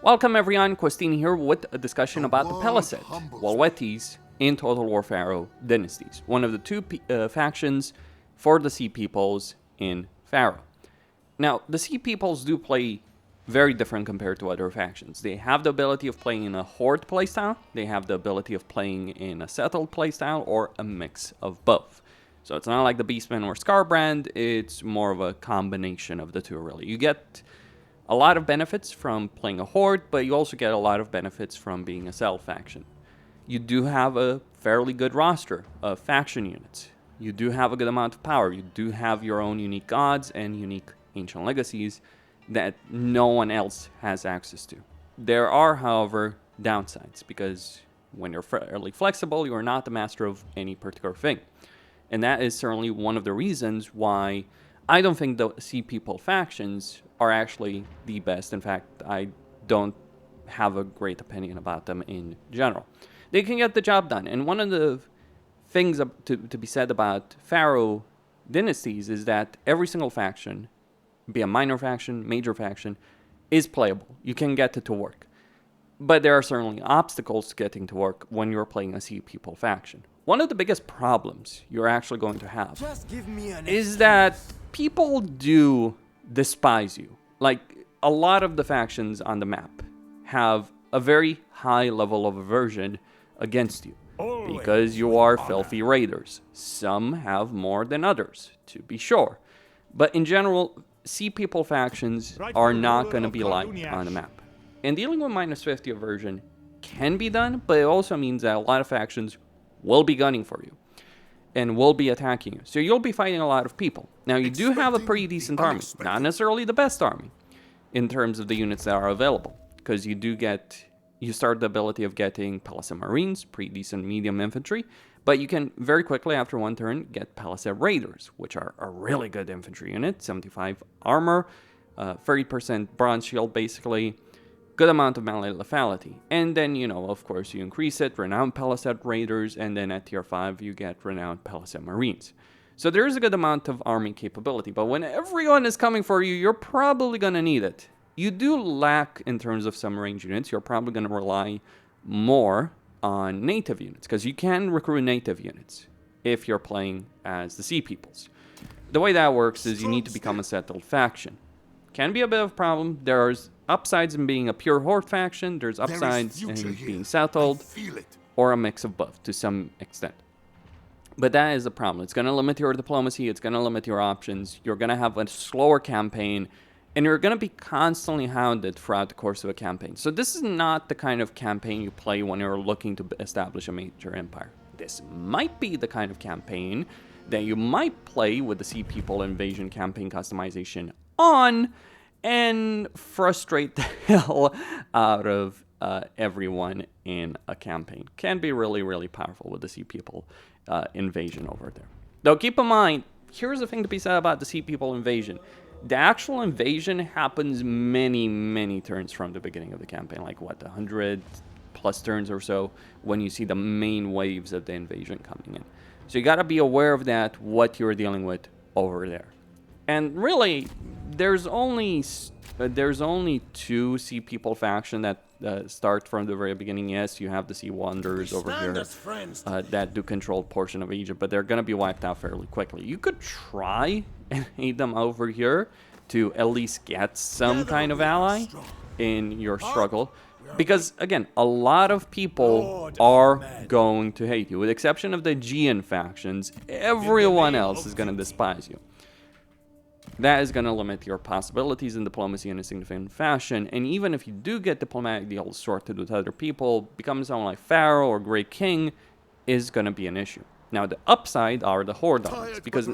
Welcome everyone, Costin here with a discussion about the Peleset, Walwetes, in Total War Pharaoh Dynasties, one of the two factions for the Sea Peoples in Pharaoh. Now, the Sea Peoples do play very different compared to other factions. They have the ability of playing in a Horde playstyle, they have the ability of playing in a Settled playstyle, or a mix of both. So it's not like the Beastman or Scarbrand, it's more of a combination of the two really. You get a lot of benefits from playing a Horde, but you also get a lot of benefits from being a Settled faction. You do have a fairly good roster of faction units. You do have a good amount of power. You do have your own unique gods and unique ancient legacies that no one else has access to. There are, however, downsides, because when you're fairly flexible, you are not the master of any particular thing. And that is certainly one of the reasons why I don't think the Sea People factions are actually the best. In fact, I don't have a great opinion about them in general. They can get the job done. And one of the things to be said about Pharaoh Dynasties is that every single faction, be a minor faction, major faction, is playable. You can get it to work. But there are certainly obstacles to getting to work when you're playing a Sea People faction. One of the biggest problems you're actually going to have is that people do despise you. Like, a lot of the factions on the map have a very high level of aversion against you because you are filthy raiders. Some have more than others, to be sure. But in general, Sea People factions are not going to be liked on the map. And dealing with minus 50 aversion can be done, but it also means that a lot of factions will be gunning for you and will be attacking you. So you'll be fighting a lot of people. Now, you do have a pretty decent army, not necessarily the best army in terms of the units that are available, because you start the ability of getting Peleset Marines, pretty decent medium infantry, but you can very quickly after one turn get Peleset Raiders, which are a really good infantry unit, 75 armor, 30% bronze shield basically, good amount of melee lethality. And then, of course, you increase it, Renowned Peleset Raiders, and then at tier 5 you get Renowned Peleset Marines. So there is a good amount of army capability, but when everyone is coming for you, you're probably going to need it. You do lack in terms of some range units. You're probably going to rely more on native units, because you can recruit native units if you're playing as the Sea Peoples. The way that works is you need to become a settled faction. Can be a bit of a problem. There's upsides in being a pure Horde faction, there's upsides in being settled, or a mix of both to some extent. But that is a problem. It's going to limit your diplomacy, it's going to limit your options, you're going to have a slower campaign, and you're going to be constantly hounded throughout the course of a campaign. So this is not the kind of campaign you play when you're looking to establish a major empire. This might be the kind of campaign that you might play with the Sea People invasion campaign customization on, and frustrate the hell out of everyone in a campaign. Can be really, really powerful with the Sea People invasion over there. Though keep in mind, here's the thing to be said about the Sea People invasion. The actual invasion happens many, many turns from the beginning of the campaign, like 100 plus turns or so, when you see the main waves of the invasion coming in. So you gotta be aware of that, what you're dealing with over there. And really, there's only two Sea People faction that start from the very beginning. Yes, you have the Sea Wanderers over here that do control a portion of Egypt, but they're going to be wiped out fairly quickly. You could try and aid them over here to at least get some kind of ally in your struggle. Because, again, a lot of people are going to hate you. With the exception of the Aegean factions, everyone else is going to despise you. That is going to limit your possibilities in diplomacy in a significant fashion. And even if you do get diplomatic deals sorted with other people, becoming someone like Pharaoh or Great King is going to be an issue. Now, the upside are the Horde armies, because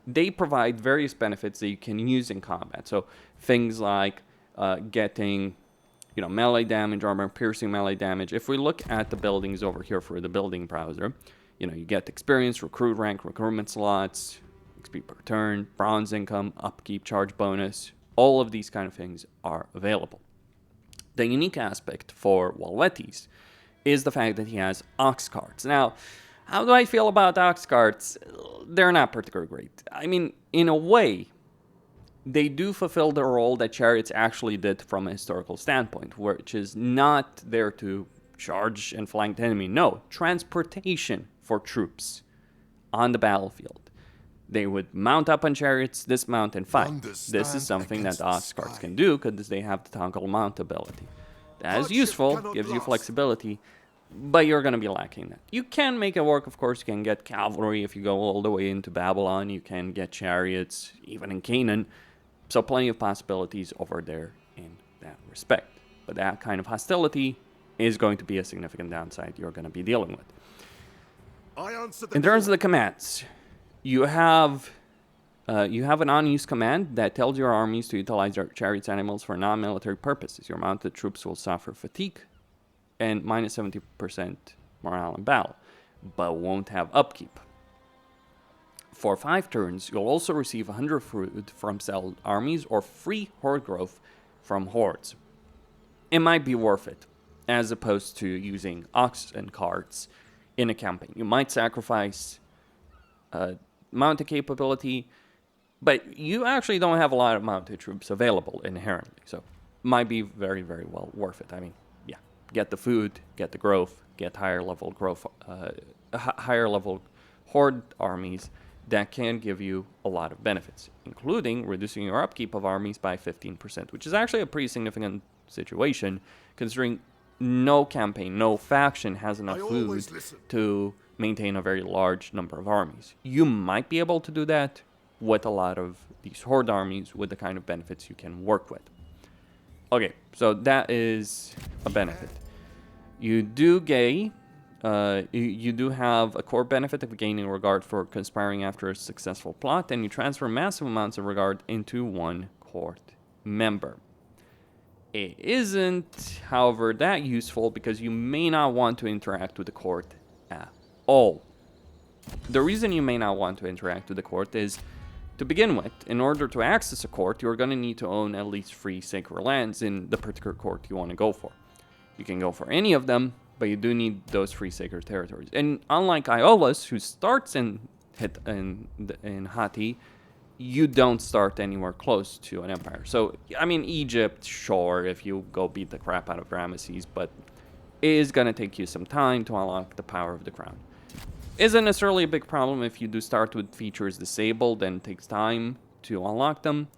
they provide various benefits that you can use in combat. So things like getting melee damage, armor piercing melee damage. If we look at the buildings over here for the building browser, you get experience, recruit rank, recruitment slots, XP per turn, bronze income, upkeep charge bonus. All of these kind of things are available. The unique aspect for Walwetes is the fact that he has ox carts. Now, how do I feel about ox carts? They're not particularly great. I mean, in a way, they do fulfill the role that chariots actually did from a historical standpoint, which is not there to charge and flank the enemy. No, transportation for troops on the battlefield. They would mount up on chariots, dismount, and fight. This is something that the ox carts can do because they have the toggle mount ability. That is useful, gives you flexibility, but you're going to be lacking that. You can make it work, of course. You can get cavalry if you go all the way into Babylon. You can get chariots, even in Canaan. So plenty of possibilities over there in that respect. But that kind of hostility is going to be a significant downside you're going to be dealing with. In terms of the commands, you have an unused command that tells your armies to utilize their chariots animals for non-military purposes. Your mounted troops will suffer fatigue and minus 70% morale in battle, but won't have upkeep. For 5 turns, you'll also receive 100 fruit from settled armies or free horde growth from hordes. It might be worth it, as opposed to using ox and carts in a campaign. You might sacrifice mounted capability, but you actually don't have a lot of mounted troops available inherently, so might be very, very well worth it. I mean, yeah, get the food, get the growth, get higher level growth, higher level horde armies that can give you a lot of benefits, including reducing your upkeep of armies by 15%, which is actually a pretty significant situation, considering no campaign, no faction has enough food to maintain a very large number of armies. You might be able to do that with a lot of these horde armies with the kind of benefits you can work with. Okay, so that is a benefit. You do gain, you do have a core benefit of gaining regard for conspiring after a successful plot, and you transfer massive amounts of regard into one court member. It isn't, however, that useful because you may not want to interact with the court at all. The reason you may not want to interact with the court is, to begin with, in order to access a court, you're going to need to own at least 3 sacred lands in the particular court you want to go for. You can go for any of them, but you do need those 3 sacred territories. And unlike Iolus, who starts in Hatti, you don't start anywhere close to an empire. So, I mean, Egypt, sure, if you go beat the crap out of Ramesses, but it is going to take you some time to unlock the power of the crown. Isn't necessarily a big problem if you do start with features disabled and it takes time to unlock them,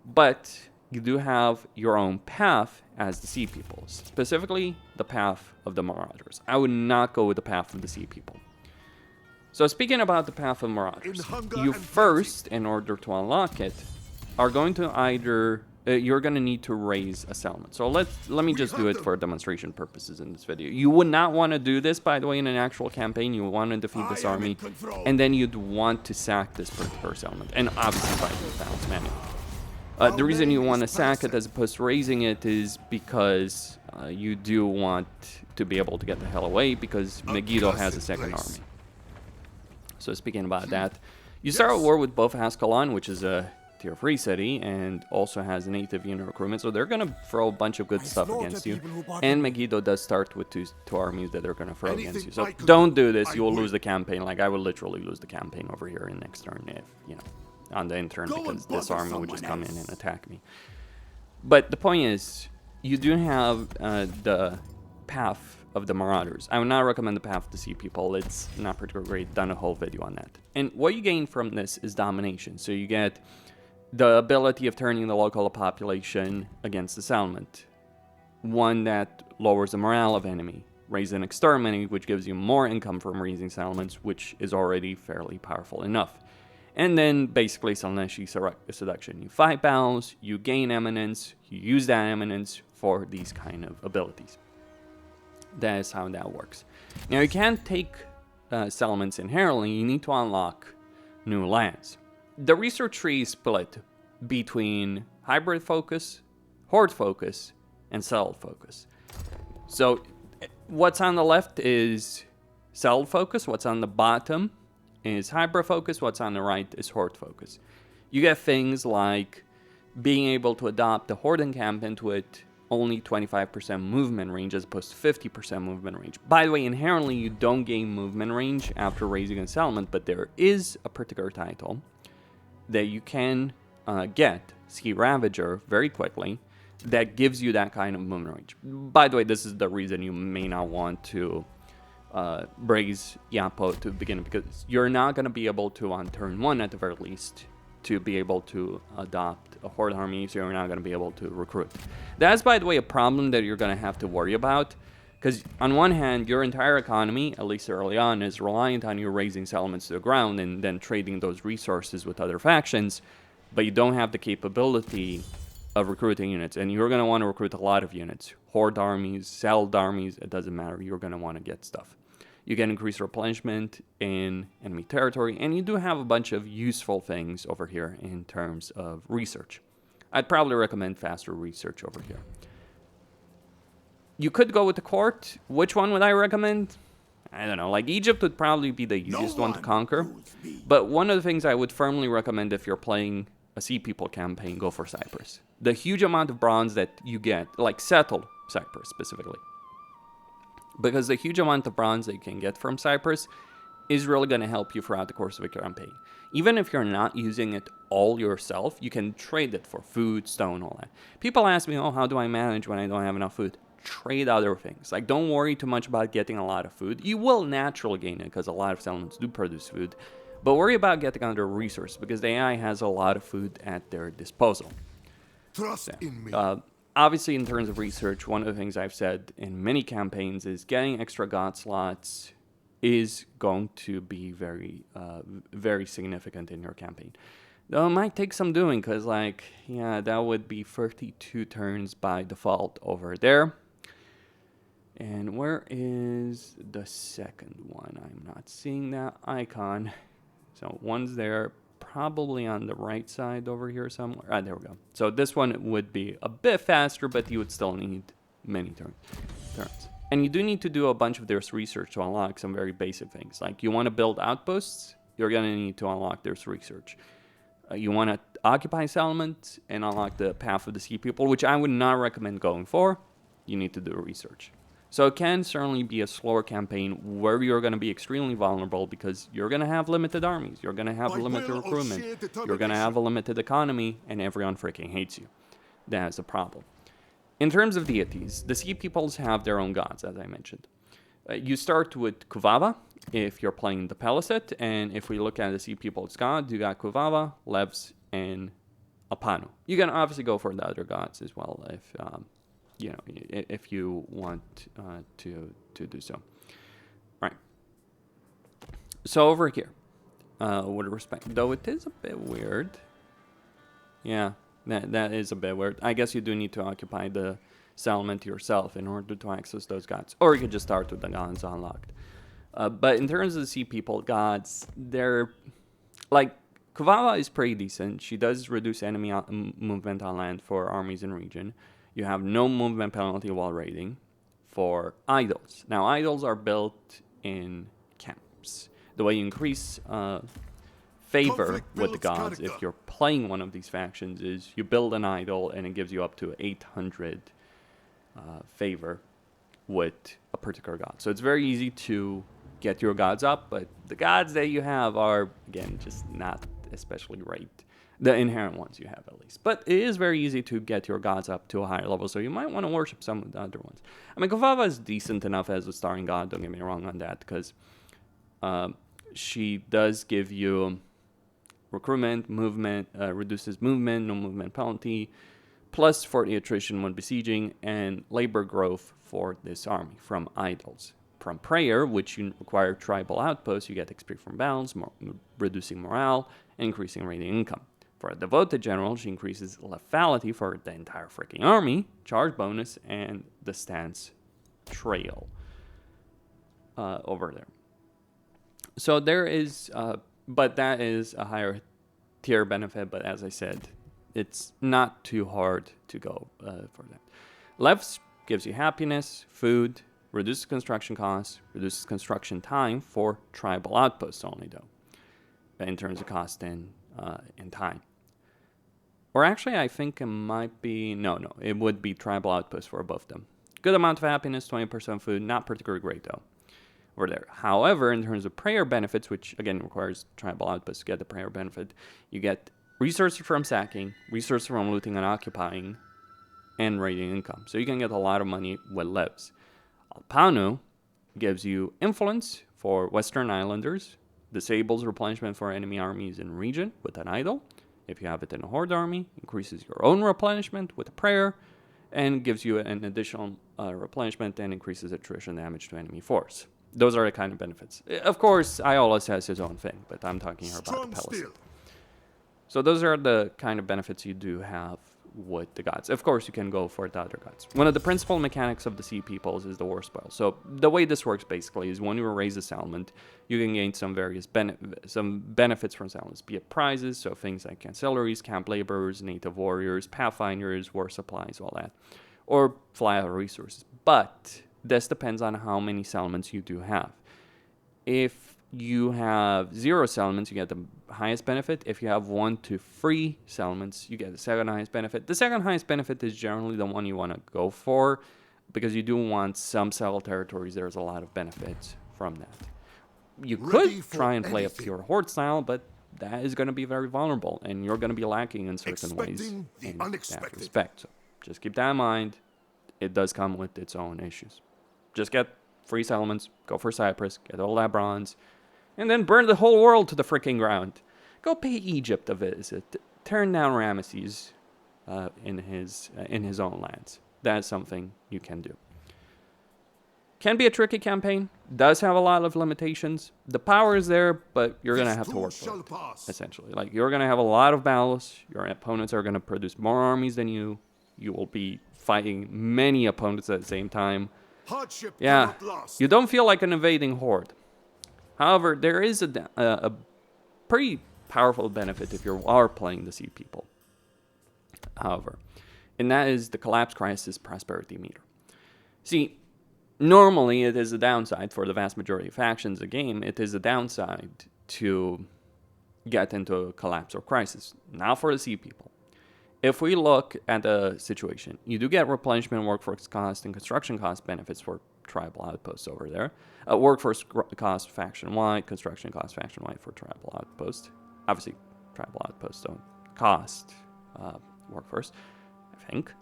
but you do have your own path as the Sea Peoples, specifically the path of the Marauders. I would not go with the path of the Sea People. So speaking about the path of Marauders, you first, in order to unlock it, are going to either, you're going to need to raise a settlement. So let me just do it for demonstration purposes in this video. You would not want to do this, by the way, in an actual campaign. You would want to defeat this army, and then you'd want to sack this particular settlement, and obviously fight the balance manually. The reason you want to sack it as opposed to raising it is because you do want to be able to get the hell away, because Megiddo has a second army. So speaking about that, you start a war with both Ascalon, which is a tier 3 city, and also has a native unit recruitment, so they're going to throw a bunch of good stuff against you. And Megiddo does start with two armies that they're going to throw against you. So don't do this, you will lose the campaign. Like, I would literally lose the campaign over here in next turn if, you know, on the end turn, because this army would just come in and attack me. But the point is, you do have the path of the Marauders. I would not recommend the path of the Sea People. It's not particularly great. Done a whole video on that. And what you gain from this is domination. So you get the ability of turning the local population against the settlement. One that lowers the morale of enemy. Raise and exterminate, which gives you more income from raising settlements, which is already fairly powerful enough. And then basically Selneshi Seduction. You fight battles, you gain eminence, you use that eminence for these kind of abilities. That is how that works. Now, you can't take settlements inherently. You need to unlock new lands. The research tree is split between hybrid focus, horde focus, and settled focus. So what's on the left is settled focus. What's on the bottom is hybrid focus. What's on the right is horde focus. You get things like being able to adopt the horde encampment with only 25% movement range as opposed to 50% movement range. By the way, inherently you don't gain movement range after raising a settlement, but there is a particular title that you can get Sea Ravager very quickly. That gives you that kind of movement range. By the way, this is the reason you may not want to Braze Yapo to begin, because you're not going to be able to, on turn 1 at the very least, to be able to adopt a Horde army, so you're not going to be able to recruit. That's, by the way, a problem that you're going to have to worry about, because on one hand, your entire economy, at least early on, is reliant on you raising settlements to the ground and then trading those resources with other factions, but you don't have the capability of recruiting units, and you're going to want to recruit a lot of units. Horde armies, settled armies, it doesn't matter, you're going to want to get stuff. You get increased replenishment in enemy territory, and you do have a bunch of useful things over here in terms of research. I'd probably recommend faster research over here. You could go with the court. Which one would I recommend? I don't know. Like, Egypt would probably be the easiest one to conquer. But one of the things I would firmly recommend if you're playing a Sea People campaign, go for Cyprus. The huge amount of bronze that you get, like settled Cyprus specifically, because the huge amount of bronze that you can get from Cyprus is really going to help you throughout the course of a campaign. Even if you're not using it all yourself, you can trade it for food, stone, all that. People ask me, oh, how do I manage when I don't have enough food? Trade other things. Like, don't worry too much about getting a lot of food. You will naturally gain it because a lot of settlements do produce food. But worry about getting other resources, because the AI has a lot of food at their disposal. Trust in me. Obviously, in terms of research, one of the things I've said in many campaigns is getting extra god slots is going to be very, very significant in your campaign. Though it might take some doing, because, like, yeah, that would be 32 turns by default over there. And where is the second one? I'm not seeing that icon. So one's there, probably on the right side over here somewhere. Ah, there we go. So this one would be a bit faster, but you would still need many turns. And you do need to do a bunch of this research to unlock some very basic things. Like, you want to build outposts, you're going to need to unlock this research. You want to occupy settlements and unlock the Path of the Sea People, which I would not recommend going for. You need to do research. So it can certainly be a slower campaign where you're going to be extremely vulnerable, because you're going to have limited armies, you're going to have limited recruitment, you're going to have a limited economy, and everyone freaking hates you. That's a problem. In terms of deities, the Sea Peoples have their own gods, as I mentioned. You start with Kuvava if you're playing the Peleset, and if we look at the Sea People's gods, you got Kuvava, Levs, and Apanu. You can obviously go for the other gods as well if you know, if you want to do so. Right. So over here, with respect, though it is a bit weird. Yeah, that is a bit weird. I guess you do need to occupy the settlement yourself in order to access those gods, or you could just start with the gods unlocked. But in terms of the Sea People gods, they're like, Kuvava is pretty decent. She does reduce enemy movement on land for armies in region. You have no movement penalty while raiding for idols. Now, idols are built in camps. The way you increase favor with the gods, if you're playing one of these factions, is you build an idol and it gives you up to 800 favor with a particular god. So it's very easy to get your gods up, but the gods that you have are, again, just not especially right. The inherent ones you have, at least. But it is very easy to get your gods up to a higher level, so you might want to worship some of the other ones. I mean, Kuvava is decent enough as a starring god, don't get me wrong on that, because she does give you recruitment, movement, reduces movement, no movement penalty, plus for the attrition when besieging, and labor growth for this army from idols. From prayer, which you require tribal outposts, you get XP from battles, reducing morale, and increasing raiding income. For a devoted general, she increases lethality for the entire freaking army, charge bonus, and the stance trail over there. So there is, but that is a higher tier benefit, but as I said, it's not too hard to go for that. Levs gives you happiness, food, reduces construction costs, reduces construction time for tribal outposts only, though, in terms of cost and time. Or actually, I think it might be, no, it would be tribal outposts for both of them. Good amount of happiness, 20% food, not particularly great, though, over there. However, in terms of prayer benefits, which, again, requires tribal outposts to get the prayer benefit, you get resources from sacking, resources from looting and occupying, and raiding income. So you can get a lot of money with lives. Alpano gives you influence for Western Islanders, disables replenishment for enemy armies in region with an idol. If you have it in a Horde army, increases your own replenishment with a prayer, and gives you an additional replenishment and increases attrition damage to enemy force. Those are the kind of benefits. Of course, Iolus has his own thing, but I'm talking here about the Peleset. So those are the kind of benefits you do have with the gods. Of course, you can go for the other gods. One of the principal mechanics of the sea peoples is the war spoil. So the way this works basically is when you raise a settlement, you can gain some benefits from settlements, be it prizes, so things like ancillaries, camp laborers, native warriors, pathfinders, war supplies, all that, or fly out resources. But this depends on how many settlements you do have. If you have 0 settlements, you get the highest benefit. If you have 1 to 3 settlements, you get the second highest benefit. The second highest benefit is generally the one you want to go for, because you do want some settled territories. There's a lot of benefits from that. You could try and play a pure Horde style, but that is going to be very vulnerable, and you're going to be lacking in certain ways in that respect. So just keep that in mind. It does come with its own issues. Just get 3 settlements, go for Cyprus, get all that bronze, and then burn the whole world to the freaking ground. Go pay Egypt a visit. Turn down Ramesses in his own lands. That's something you can do. Can be a tricky campaign. Does have a lot of limitations. The power is there, but you're going to have to work for it, essentially. Like, you're going to have a lot of battles. Your opponents are going to produce more armies than you. You will be fighting many opponents at the same time. Yeah, you don't feel like an invading horde. However, there is a pretty powerful benefit if you are playing the Sea People. However, and that is the Collapse Crisis Prosperity Meter. See, normally it is a downside for the vast majority of factions of the game. It is a downside to get into a collapse or crisis. Now for the Sea People. If we look at the situation, you do get replenishment, workforce cost, and construction cost benefits for tribal outposts over there. Workforce cost faction-wide, construction cost faction-wide for tribal outposts. Obviously, tribal outposts don't cost workforce, I think.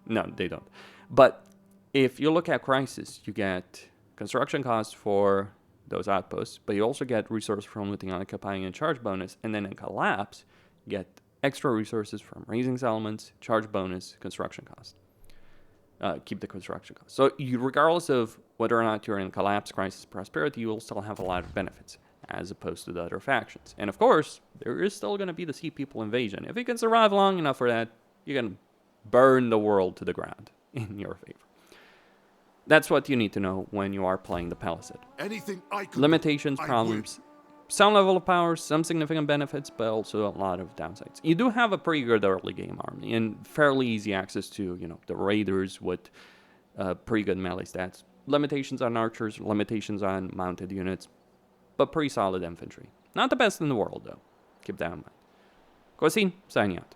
No, they don't. But if you look at Crisis, you get construction costs for those outposts, but you also get resources from looting, occupying, and charge bonus. And then in Collapse, you get extra resources from raising settlements, charge bonus, construction cost. Keep the construction cost. So regardless of whether or not you're in Collapse, Crisis, Prosperity, you will still have a lot of benefits as opposed to the other factions. And of course, there is still going to be the Sea People invasion. If you can survive long enough for that, you can burn the world to the ground in your favor. That's what you need to know when you are playing the Peleset. Limitations, problems, some level of power, some significant benefits, but also a lot of downsides. You do have a pretty good early game army and fairly easy access to, the raiders with pretty good melee stats. Limitations on archers, limitations on mounted units, but pretty solid infantry. Not the best in the world, though. Keep that in mind. Costin, signing out.